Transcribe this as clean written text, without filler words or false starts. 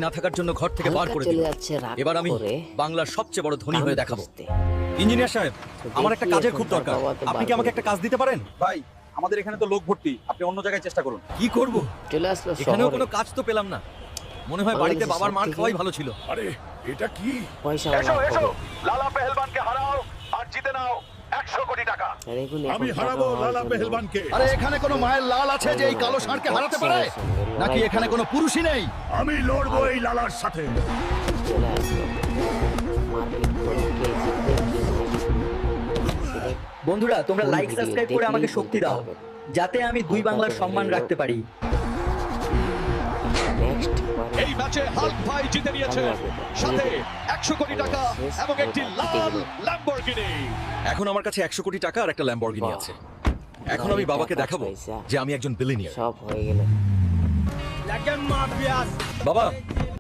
না থাকার জন্য ঘর থেকে বার করে দিল। এবার আমি বাংলার সবচেয়ে বড় ধনী হয়ে দেখাবো। ইঞ্জিনিয়ার সাহেব, আমার একটা কাজের খুব দরকার। আপনি কি আমাকে একটা কাজ দিতে পারেন? ভাই, আমাদের এখানে তো লোক ভর্তি, আপনি অন্য জায়গায় চেষ্টা করুন। কি করব? চলে আসলো এখানেও শহরে। কোনো কাজ তো পেলাম না। মনে হয় বাড়িতে বাংলাদেশের বাবার মার সবথেকে খাওয়াই ভালো ছিল। আরে এটা কি? পয়সা লালা পেহেলবানকে হারাও আর জিতে নাও 100 কোটি টাকা। আমি হারাবো লালা পেহেলবানকে। আরে এখানে কোনো মায়ের লাল আছে যে এই কালো ষাঁড়কে হারাতে পারে? নাকি এখানে কোনো পুরুষই নেই? আমি লড়বো এই লালার সাথে। চলে আসলো মারপিট করে কে জিতবে, কে হারবে। বন্ধুরা, তোমরা ফুল লাইক ভিডিও সাবস্ক্রাইব করে আমাকে দেখলেই শক্তি বুঝতে দাও, পারবে। যাতে আমি দুই বাংলার সম্মান রাখতে পারি। নেক্সট এই ম্যাচে হাল্ক ভাই জিতে নিয়েছে, সাথে 100 কোটি টাকা এবং একটি লাল ল্যাম্বরগিনি। এখন আমার কাছে 100 কোটি টাকা আর একটা ল্যাম্বরগিনি আছে। এখন আমি বাবাকে দেখাবো যে আমি একজন বিলিয়নিয়ার। সব হয়ে গেল। বাবা,